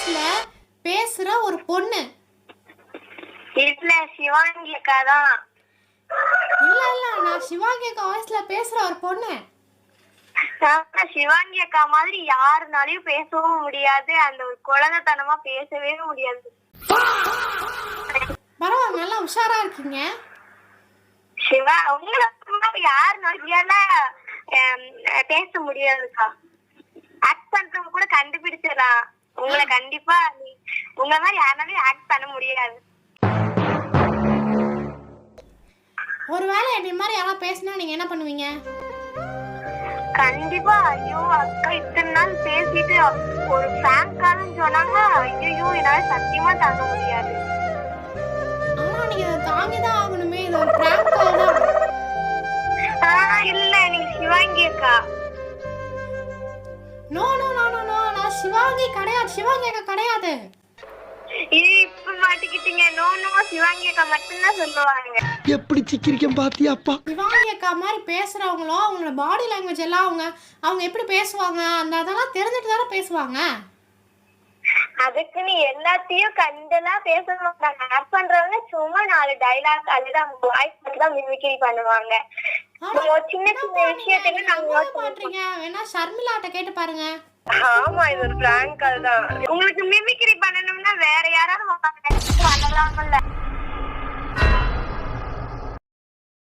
வாய்ஸ்ல பேசுற ஒரு பொண்ணு. இல்ல சிவாங்கி அக்கா தான். இல்ல இல்ல, நான் சிவாங்கி அக்கா வாய்ஸ்ல பேசுற ஒரு பொண்ணு. சிவாங்கி அக்கா மாதிரி யாருனாலையும் பேசவும் முடியாது, அந்த ஒரு குழந்தைத்தனமா பேசவே முடியாது. பரவாயில்ல, நல்லா உஷாரா இருக்கீங்க. சிவா உங்களை யாருனாலும் பேச முடியாதுக்கா. ஆக்ட் பண்றவங்க கூட கண்டுபிடிச்சிடலாம். உங்களை கண்டிப்பா உங்க மாதிரி யாருனாலையும் ஆக்ட் பண்ண முடியாது. ஒருவேளை என்னை மாதிரி யாராவது பேசினா நீங்க என்ன பண்ணுவீங்க? கண்டிப்பா ஐயோ அக்கா இத்தனை நாள் பேசிட்டு ஒரு பிராங்கான்னு சொன்னாங்க, ஐயோ என்னால சத்தியமா தாங்க முடியாது. ஆனா நீங்க தாங்கிதான் ஆகணுமே, இது ஒரு பிராங்க் கால் தான். இல்ல நீங்க சிவாங்கி அக்கா. No no no no no, நான் சிவாங்கி கிடையாது, சிவாங்கி அக்கா கிடையாது. இப்ப மாட்டிக்கிட்டீங்க. நோ நோ, சிவாங்கி அக்கா மட்டும்தான் சொல்லுவாங்க. எப்படி சிக்கிரிக்கம் பாத்தியாப்பா? சிவாங்கி அக்கா மாதிரி பேசுறவங்களும் அவங்களோட பாடி லாங்குவேஜ் எல்லாம் அவங்க எப்படி பேசுவாங்க அந்த அதெல்லாம் தெரிஞ்சுட்டு தானே பேசுவாங்க. அதுக்குன்னு எல்லாத்தையும் கண்டெல்லாம் பேச மாட்டாங்க. ஆக்ட் பண்றவங்க சும்மா 4 டைலாக் அதுதான் வாய்ஸ் மட்டும் தான் மிமிக்ரி பண்ணுவாங்க. சின்ன சின்ன விஷயத்துல நாங்க மாட்டீங்க, வேணா ஷர்மிளாட்ட கேட்டு பாருங்க. ஆமா இது ஒரு பிராங்க் கால் தான். உங்களுக்கு மிமிக்ரி பண்ணணும்னா வேற யாராவது பண்ணலாம்ல.